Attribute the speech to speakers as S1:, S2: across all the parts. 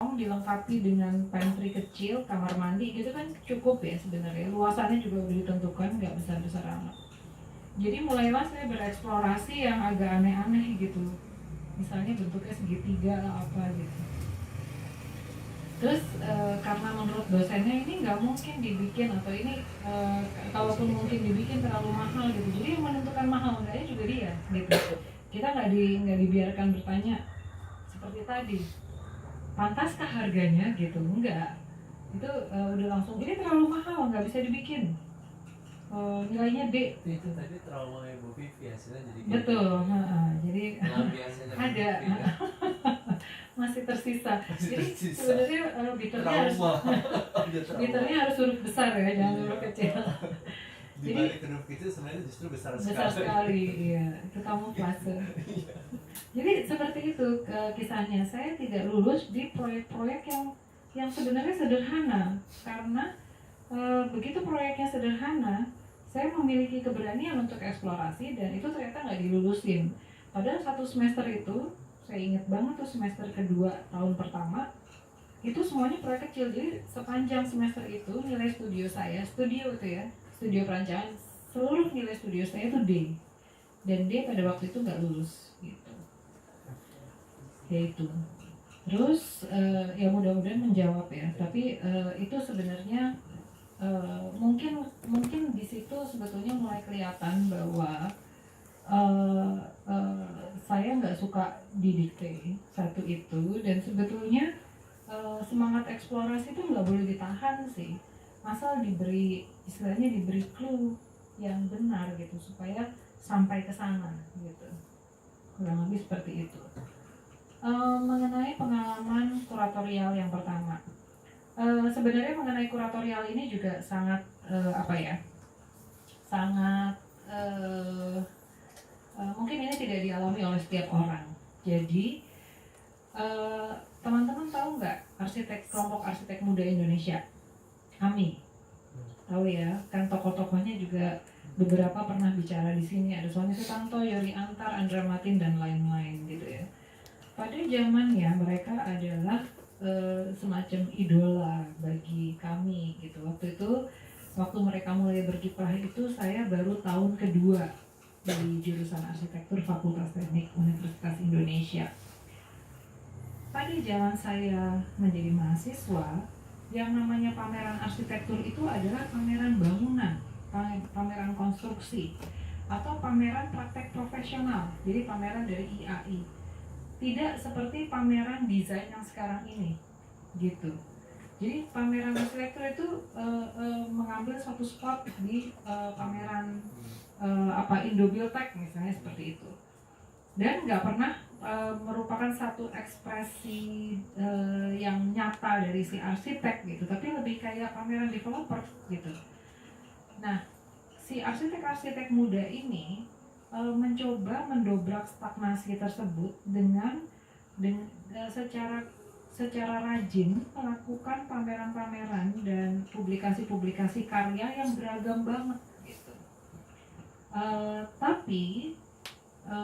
S1: dilengkapi dengan pantry kecil, kamar mandi gitu kan cukup ya sebenarnya. Luasannya juga udah ditentukan, nggak besar-besar amat. Jadi mulailah saya bereksplorasi yang agak aneh-aneh gitu. Misalnya bentuknya segitiga apa gitu. Terus karena menurut dosennya ini nggak mungkin dibikin, atau ini kalaupun mungkin dibikin terlalu mahal gitu. Jadi yang menentukan mahal enggaknya juga dia gitu. Kita nggak dibiarkan bertanya seperti tadi, pantaskah harganya gitu, enggak. Itu udah langsung ini terlalu mahal, nggak bisa dibikin, nilainya D
S2: itu tadi trauma Ibu Vivi hasilnya jadi
S1: betul jadi ada
S2: ya.
S1: masih tersisa. Jadi
S2: tersisa.
S1: sebenarnya biternya harus huruf besar ya, jangan huruf kecil.
S2: Di balik huruf kecil sebenarnya justru besar
S1: sekali. Iya, itu kamuflase. Jadi seperti itu kisahnya. Saya tidak lulus di proyek-proyek yang sebenarnya sederhana, karena begitu proyeknya sederhana, saya memiliki keberanian untuk eksplorasi dan itu ternyata nggak dilulusin. Padahal satu semester itu, saya ingat banget tuh semester kedua tahun pertama, itu semuanya proyek kecil. Jadi sepanjang semester itu nilai studio perancangan, seluruh nilai studio saya itu D. Dan D pada waktu itu nggak lulus gitu. Yaitu. Terus ya mudah-mudahan menjawab ya. Tapi itu sebenarnya mungkin di situ sebetulnya mulai kelihatan bahwa saya nggak suka didikte, satu itu, dan sebetulnya semangat eksplorasi itu nggak boleh ditahan sih, asal diberi clue yang benar gitu supaya sampai ke sana gitu, kurang lebih seperti itu. Mengenai pengalaman kuratorial yang pertama, sebenarnya mengenai kuratorial ini juga sangat mungkin ini tidak dialami oleh setiap orang. Jadi teman-teman tahu nggak kelompok arsitek muda Indonesia, AMI? Tahu ya, kan tokoh-tokohnya juga beberapa pernah bicara di sini. Ada Sony Sutanto, Yori Antar, Andra Matin, dan lain-lain gitu ya. Pada zamannya mereka adalah semacam idola bagi kami gitu. Waktu mereka mulai berkiprah itu saya baru tahun kedua di jurusan arsitektur Fakultas Teknik Universitas Indonesia. Pada zaman saya menjadi mahasiswa, yang namanya pameran arsitektur itu adalah pameran bangunan, pameran konstruksi, atau pameran praktek profesional. Jadi pameran dari IAI. Tidak seperti pameran desain yang sekarang ini, gitu. Jadi pameran arsitektur itu mengambil suatu spot di pameran Indobuildtek misalnya, seperti itu. Dan nggak pernah merupakan satu ekspresi yang nyata dari si arsitek gitu, tapi lebih kayak pameran developer gitu. Nah, si arsitek-arsitek muda ini mencoba mendobrak stagnasi tersebut dengan secara rajin melakukan pameran-pameran dan publikasi-publikasi karya yang beragam banget gitu. Tapi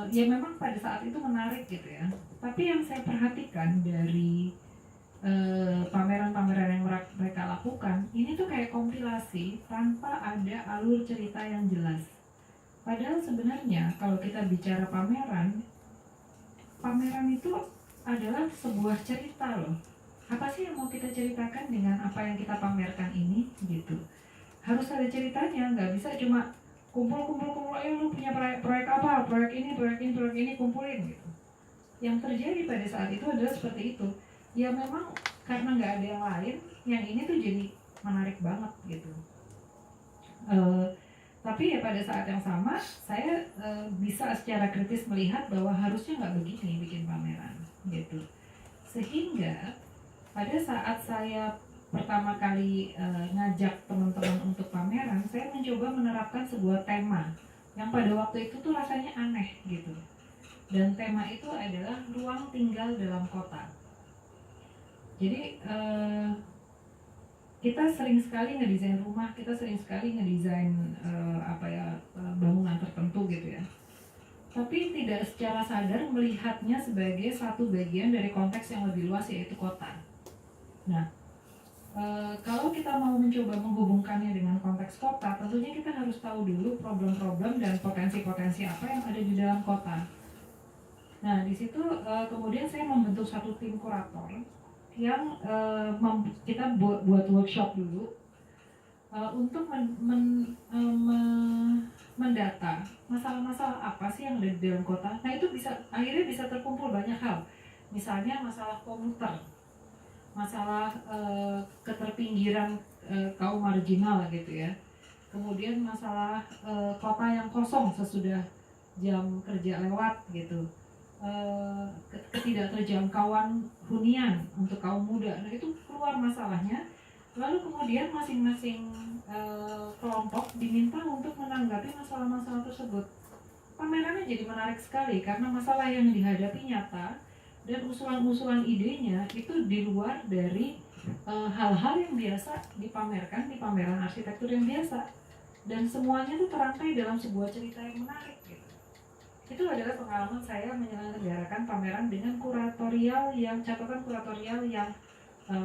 S1: ya memang pada saat itu menarik gitu ya. Tapi yang saya perhatikan dari pameran-pameran yang mereka lakukan, ini tuh kayak kompilasi tanpa ada alur cerita yang jelas. Padahal sebenarnya kalau kita bicara pameran itu adalah sebuah cerita loh. Apa sih yang mau kita ceritakan dengan apa yang kita pamerkan ini gitu. Harus ada ceritanya, nggak bisa cuma kumpul, ayo lu punya proyek apa, proyek ini, kumpulin gitu. Yang terjadi pada saat itu adalah seperti itu. Ya memang karena nggak ada yang lain, yang ini tuh jadi menarik banget gitu. Tapi ya pada saat yang sama, saya bisa secara kritis melihat bahwa harusnya nggak begini bikin pameran gitu. Sehingga pada saat saya pertama kali ngajak teman-teman untuk pameran, saya mencoba menerapkan sebuah tema yang pada waktu itu tuh rasanya aneh gitu. Dan tema itu adalah ruang tinggal dalam kota. Jadi kita sering sekali ngedesain rumah, kita sering sekali ngedesain bangunan tertentu gitu ya. Tapi tidak secara sadar melihatnya sebagai satu bagian dari konteks yang lebih luas, yaitu kota. Nah, kalau kita mau mencoba menghubungkannya dengan konteks kota, tentunya kita harus tahu dulu problem-problem dan potensi-potensi apa yang ada di dalam kota. Nah, di situ kemudian saya membentuk satu tim kurator yang kita buat workshop dulu untuk mendata masalah-masalah apa sih yang ada di dalam kota. Nah, itu akhirnya bisa terkumpul banyak hal. Misalnya masalah komuter, masalah keterpinggiran kaum marginal gitu ya. Kemudian masalah kota yang kosong sesudah jam kerja lewat gitu. Ketidakterjangkauan hunian untuk kaum muda. Nah, itu keluar masalahnya. Lalu kemudian masing-masing kelompok diminta untuk menanggapi masalah-masalah tersebut. Pamerannya jadi menarik sekali karena masalah yang dihadapi nyata dan usulan-usulan idenya itu di luar dari hal-hal yang biasa dipamerkan di pameran arsitektur yang biasa, dan semuanya itu terangkai dalam sebuah cerita yang menarik gitu. Itu adalah pengalaman saya menyelenggarakan pameran dengan catatan kuratorial yang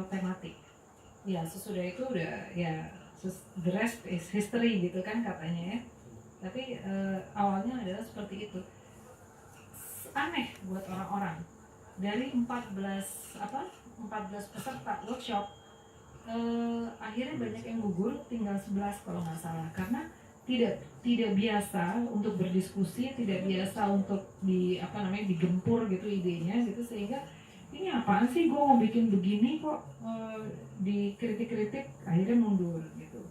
S1: tematik. Ya, sesudah itu udah ya the rest is history gitu kan katanya ya. Tapi awalnya adalah seperti itu. Aneh buat orang-orang. Dari 14 peserta workshop, akhirnya banyak yang gugur, tinggal 11 kalau nggak salah, karena tidak biasa untuk berdiskusi, tidak biasa untuk digempur gitu idenya gitu, sehingga ini apaan sih, gue mau bikin begini kok dikritik-kritik, akhirnya mundur gitu.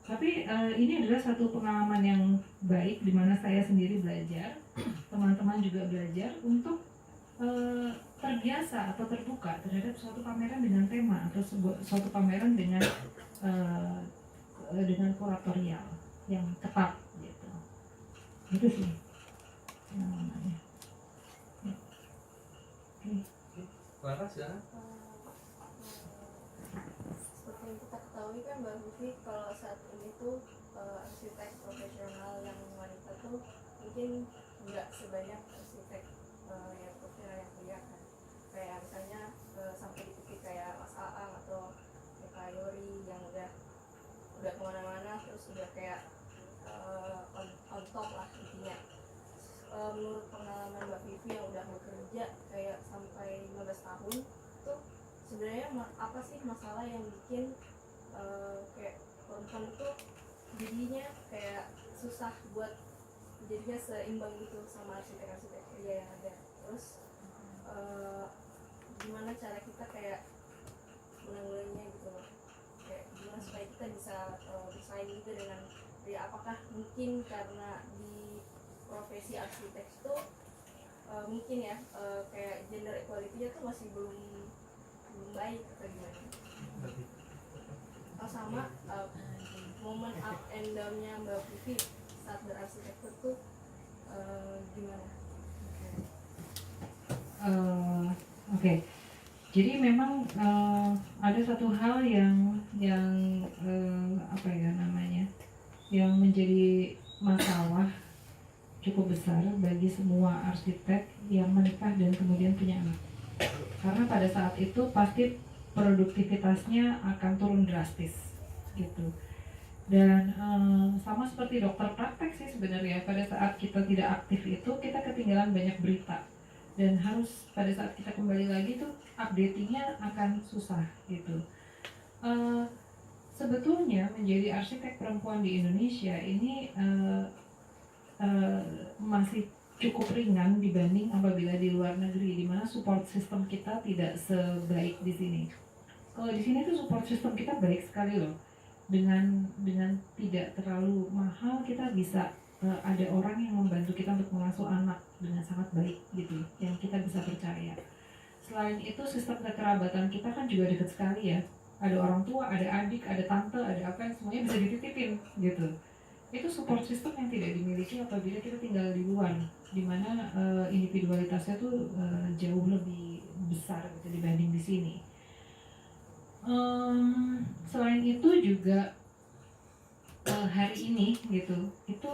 S1: Tapi ini adalah satu pengalaman yang baik di mana saya sendiri belajar, teman-teman juga belajar untuk terbiasa atau terbuka terhadap suatu pameran dengan tema atau suatu pameran dengan kuratorial yang ketat gitu. Itu sih namanya.
S2: Clara sekarang?
S3: Seperti yang kita ketahui kan Mbak Vivi, kalau saat ini tuh arsitek profesional yang wanita tuh mungkin nggak sebanyak arsitek yang profesional yang pria kan. Kayak misalnya sampai di titik kayak Mas Aang atau Kak Yori yang udah kemana-mana, terus udah kayak on top lah intinya. Menurut pengalaman Mbak Vivi yang udah bekerja kayak sampai 15 tahun tuh, sebenarnya apa sih masalah yang bikin kayak perempuan itu jadinya kayak susah buat jadinya seimbang gitu sama arsitek-arsitek pria yang ada. Terus gimana cara kita kayak menanggulanginya gitu loh, kayak gimana supaya kita bisa bersaing gitu dengan pria. Apakah mungkin karena di profesi arsitek itu mungkin ya kayak gender equality-nya tuh masih belum baik atau gimana? Sama momen up and down-nya Mbak Vivi saat berarsitektur tuh gimana?
S1: Oke. Jadi memang ada satu hal yang yang menjadi masalah cukup besar bagi semua arsitek yang menikah dan kemudian punya anak. Karena pada saat itu pasti produktivitasnya akan turun drastis gitu. Dan sama seperti dokter praktek sih sebenarnya, pada saat kita tidak aktif itu kita ketinggalan banyak berita, dan harus pada saat kita kembali lagi tuh updatingnya akan susah gitu. Sebetulnya menjadi arsitek perempuan di Indonesia ini masih cukup ringan dibanding apabila di luar negeri, di mana support system kita tidak sebaik di sini. Kalau di sini tuh support system kita baik sekali loh. Dengan tidak terlalu mahal kita bisa ada orang yang membantu kita untuk mengasuh anak dengan sangat baik gitu, yang kita bisa percaya. Selain itu sistem kekerabatan kita kan juga dekat sekali ya. Ada orang tua, ada adik, ada tante, ada apa yang semuanya bisa dititipin gitu. Itu support system yang tidak dimiliki apabila kita tinggal di luar, di mana individualitasnya tuh jauh lebih besar gitu dibanding di sini. Selain itu juga hari ini gitu, itu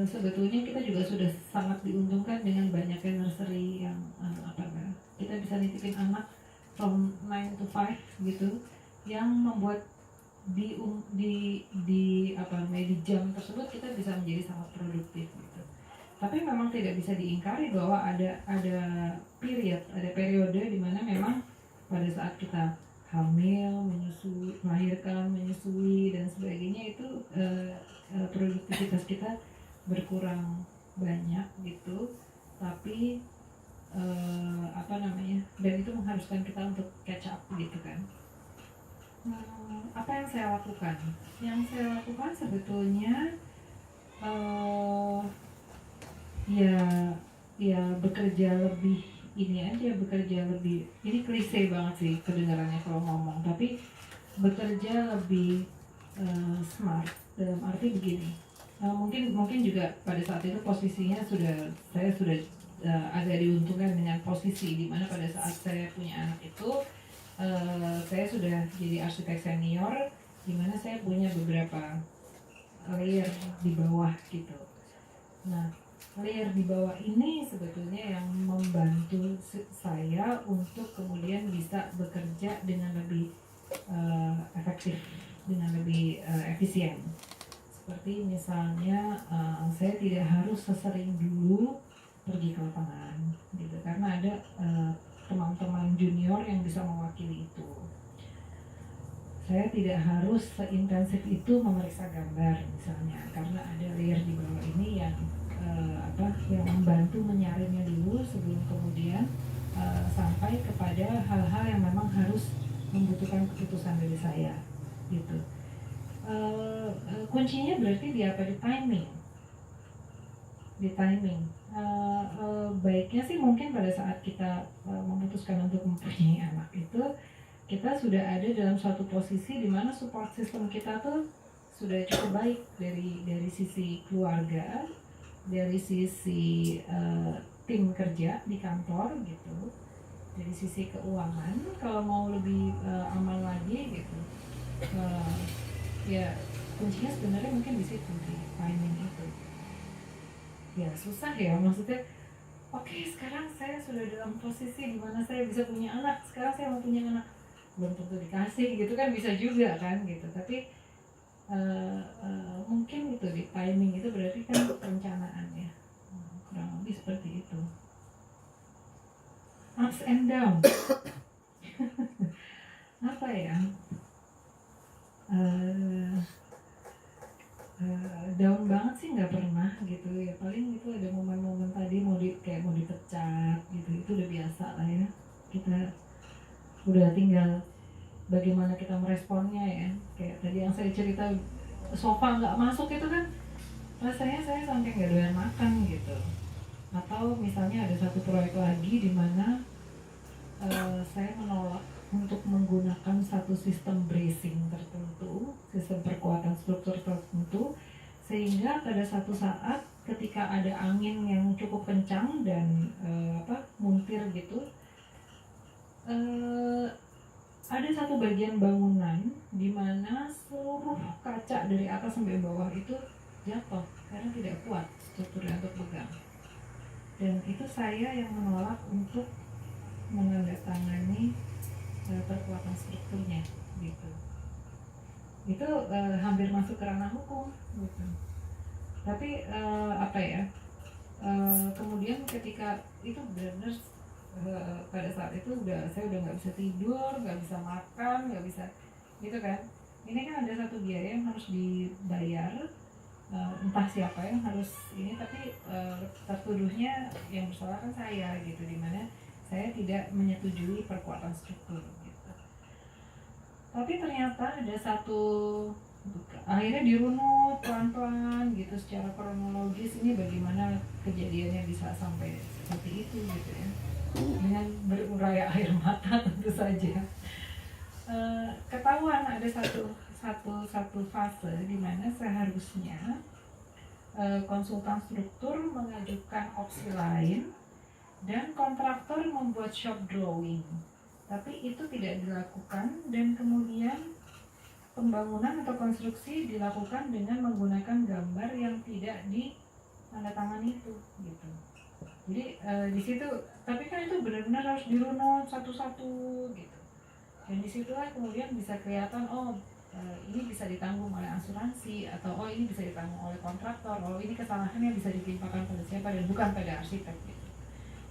S1: sebetulnya kita juga sudah sangat diuntungkan dengan banyaknya nursery yang kita bisa nitipin anak from 9 to 5 gitu, yang membuat di apa namanya, di jam tersebut kita bisa menjadi sangat produktif gitu. Tapi memang tidak bisa diingkari bahwa ada periode di mana memang pada saat kita hamil, menyusui, melahirkan, menyusui dan sebagainya itu produktivitas kita berkurang banyak gitu. Tapi apa namanya, dan itu mengharuskan kita untuk catch up gitu kan. Apa yang saya lakukan? Yang saya lakukan sebetulnya ya bekerja lebih, ini klise banget sih kedengarannya kalau ngomong, tapi bekerja lebih smart dalam arti begini. Mungkin juga pada saat itu posisinya saya sudah agak diuntungkan dengan posisi di mana pada saat saya punya anak itu saya sudah jadi arsitek senior, di mana saya punya beberapa layer di bawah gitu. Nah, layer di bawah ini sebetulnya yang membantu saya untuk kemudian bisa bekerja dengan lebih efektif, dengan lebih efisien. Seperti misalnya saya tidak harus sesering dulu pergi ke lapangan gitu, karena ada teman-teman junior yang bisa mewakili itu. Saya tidak harus seintensif itu memeriksa gambar misalnya, karena ada layer di bawah ini yang yang membantu menyaringnya dulu sebelum kemudian sampai kepada hal-hal yang memang harus membutuhkan keputusan dari saya gitu. Kuncinya berarti di apa? Di timing. Baiknya sih mungkin pada saat kita memutuskan untuk mempunyai anak itu, kita sudah ada dalam suatu posisi di mana support system kita tuh sudah cukup baik dari sisi keluarga, dari sisi tim kerja di kantor gitu, dari sisi keuangan kalau mau lebih aman lagi gitu. Ya kuncinya sebenarnya mungkin di situ, di timing itu. Ya susah ya, maksudnya oke, sekarang saya sudah dalam posisi di mana saya bisa punya anak, sekarang saya mau punya anak, belum tentu dikasih gitu kan, bisa juga kan gitu. Tapi mungkin itu di timing itu berarti kan perencanaan ya, kurang lebih seperti itu. Ups and down. Apa ya, down banget sih nggak pernah gitu ya. Paling itu ada momen-momen tadi mau dipecat gitu, itu udah biasa lah ya. Kita udah tinggal bagaimana kita meresponnya ya. Kayak tadi yang saya cerita, sofa nggak masuk itu kan, rasanya saya sampai nggak doyan makan gitu. Atau misalnya ada satu proyek lagi di mana saya menolak untuk menggunakan satu sistem bracing tertentu, sistem perkuatan struktur tertentu, sehingga pada satu saat ketika ada angin yang cukup kencang dan muntir gitu, ada satu bagian bangunan di mana seluruh kaca dari atas sampai bawah itu jatuh karena tidak kuat strukturnya untuk pegang. Dan itu saya yang menolak untuk menandatangani perkuatan strukturnya gitu. Itu hampir masuk ke ranah hukum gitu. Tapi kemudian ketika itu benar-benar pada saat itu saya udah nggak bisa tidur, nggak bisa makan, nggak bisa gitu kan. Ini kan ada satu biaya yang harus dibayar, entah siapa yang harus ini, tapi tertuduhnya yang bersalah kan saya gitu, dimana saya tidak menyetujui perkuatan struktur gitu. Tapi ternyata ada satu, akhirnya dirunut pelan-pelan gitu secara kronologis, ini bagaimana kejadiannya bisa sampai seperti itu gitu ya, dengan berurai air mata tentu saja. Ketahuan ada satu fase di mana seharusnya konsultan struktur mengajukan opsi lain dan kontraktor membuat shop drawing, tapi itu tidak dilakukan, dan kemudian pembangunan atau konstruksi dilakukan dengan menggunakan gambar yang tidak ditandatangani itu gitu. Jadi di situ, tapi kan itu benar-benar harus dirunut satu-satu gitu. Dan disitulah kemudian bisa kelihatan, oh ini bisa ditanggung oleh asuransi, atau oh ini bisa ditanggung oleh kontraktor, oh ini kesalahannya bisa ditimpakan pada siapa dan bukan pada arsitek gitu.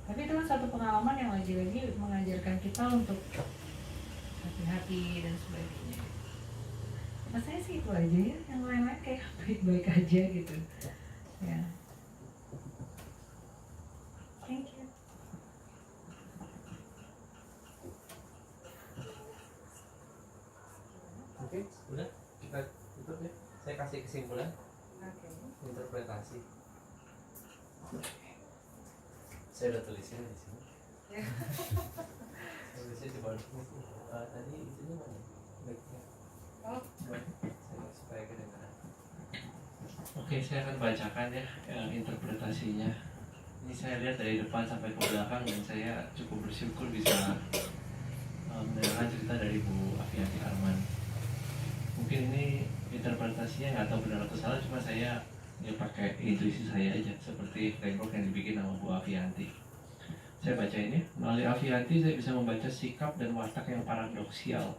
S1: Tapi itu kan satu pengalaman yang lagi-lagi mengajarkan kita untuk hati-hati dan sebagainya. Nah, saya sih itu aja ya, yang lain-lain kayak baik-baik aja gitu ya. Thank you.
S2: Oke, udah kita tutup ya. Saya kasih kesimpulan interpretasi. Saya udah tulisin di sini. Tulisnya di bawah ini. Tadi itunya mana? Baiknya. Supaya kedengaran. Oke, saya akan bacakan ya interpretasinya. Ini saya lihat dari depan sampai ke belakang dan saya cukup bersyukur bisa mendengarkan cerita dari Bu Afianti Arman. Mungkin ini interpretasinya nggak tahu benar atau salah, cuma saya ya pakai intuisi saya aja, seperti framework yang dibikin sama Bu Afianti. Saya baca ini, melalui Afianti saya bisa membaca sikap dan watak yang paradoksial.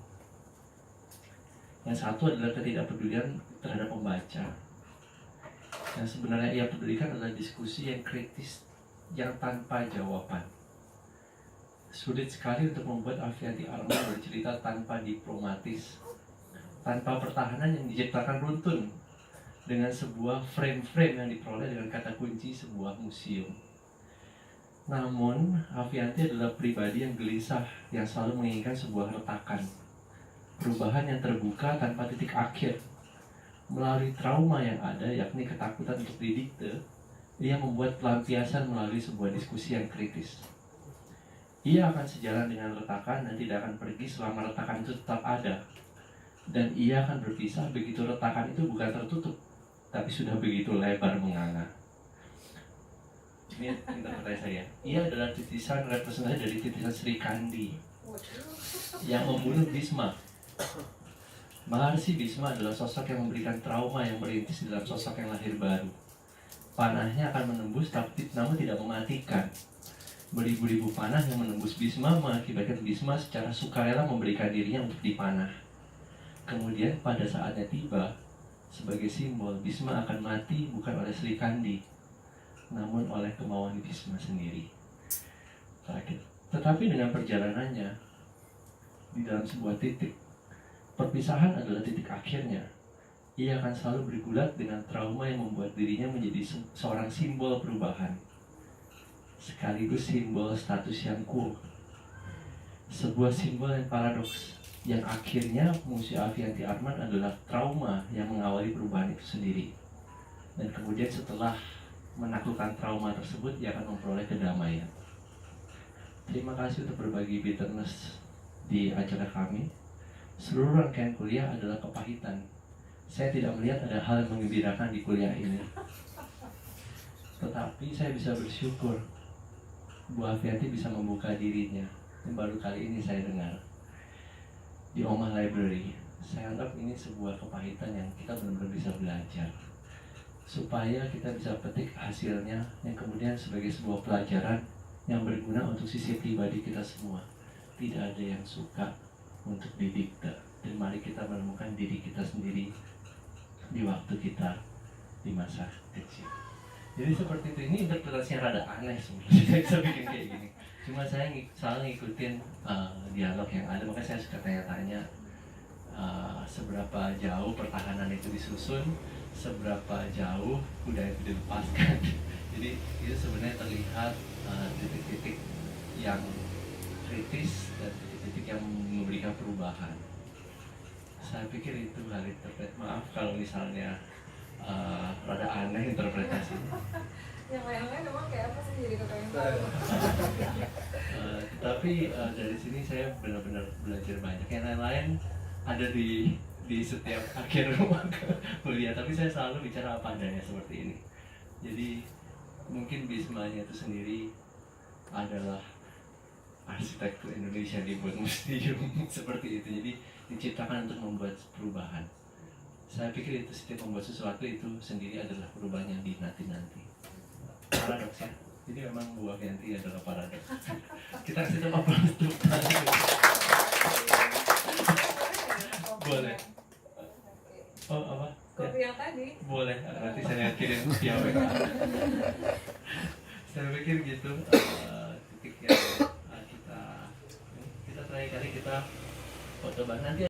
S2: Yang satu adalah ketidakpedulian terhadap pembaca. Yang sebenarnya ia pedulikan adalah diskusi yang kritis, yang tanpa jawaban. Sulit sekali untuk membuat Afianti Arman bercerita tanpa diplomatis, tanpa pertahanan yang diciptakan runtun, dengan sebuah frame-frame yang diperoleh dengan kata kunci sebuah museum. Namun, Afianti adalah pribadi yang gelisah, yang selalu menginginkan sebuah retakan, perubahan yang terbuka tanpa titik akhir. Melalui trauma yang ada, yakni ketakutan untuk didikte, ia membuat pelampiasan melalui sebuah diskusi yang kritis. Ia akan sejalan dengan retakan dan tidak akan pergi selama retakan itu tetap ada. Dan ia akan berpisah begitu retakan itu bukan tertutup, tapi sudah begitu lebar menganga. Ini interpretasi saya. Ia adalah titisan representasi dari titisan Sri Kandi yang membunuh Bisma. Maharsi Bisma adalah sosok yang memberikan trauma yang merintis di dalam sosok yang lahir baru. Panahnya akan menembus tapi namun tidak mematikan. Beribu-ribu panah yang menembus Bisma mengakibatkan Bisma secara sukarela memberikan dirinya untuk dipanah. Kemudian pada saatnya tiba, sebagai simbol Bisma akan mati bukan oleh Sri Kandi, namun oleh kemauan Bisma sendiri. Tetapi dengan perjalanannya di dalam sebuah titik, perpisahan adalah titik akhirnya. Ia akan selalu bergulat dengan trauma yang membuat dirinya menjadi seorang simbol perubahan, sekaligus simbol status yang cool. Sebuah simbol yang paradoks, yang akhirnya musuh Afianti Arman adalah trauma yang mengawali perubahan itu sendiri. Dan kemudian setelah menaklukkan trauma tersebut, ia akan memperoleh kedamaian. Terima kasih untuk berbagi bitterness di acara kami. Seluruh rangkaian kuliah adalah kepahitan. Saya tidak melihat ada hal yang menggembirakan di kuliah ini. Tetapi saya bisa bersyukur Bu Afianti bisa membuka dirinya. Yang baru kali ini saya dengar di Omah Library. Saya anggap ini sebuah kepahitan yang kita benar-benar bisa belajar, supaya kita bisa petik hasilnya yang kemudian sebagai sebuah pelajaran yang berguna untuk sisi pribadi kita semua. Tidak ada yang suka untuk didikte, dan mari kita menemukan diri kita sendiri di waktu kita di masa kecil. Jadi seperti itu. Ini interpretasinya rada aneh sebenarnya. Saya bisa bikin kayak gini. Cuma saya selalu ngikutin dialog yang ada, makanya saya suka tanya-tanya seberapa jauh pertahanan itu disusun, seberapa jauh kuda itu dilepaskan. Jadi itu sebenarnya terlihat titik-titik yang kritis dan titik-titik yang memberikan perubahan. Saya pikir itu hal interpretasi. Maaf kalau misalnya rada aneh interpretasinya.
S3: Yang lain-lain memang kayak apa sih, jadi kepengen tahu.
S2: Tapi dari sini saya benar-benar belajar banyak. Yang lain-lain ada di setiap akhir kuliah, tapi saya selalu bicara apa adanya seperti ini. Jadi mungkin Bismanya itu sendiri adalah arsitektur Indonesia dibuat museum seperti itu. Jadi diciptakan untuk membuat perubahan. Saya pikir itu setiap membuat sesuatu itu sendiri adalah perubahan yang dinanti-nanti. Paradoks ya. Jadi memang buah Yanti adalah parade. Kita kasih tepuk tangan tepuk tangan. Boleh. Oh apa?
S3: Kopi yang tadi.
S2: Boleh, nanti saya kirim via WA. Saya pikir gitu titik yang kita terakhir kali kita foto bareng nanti.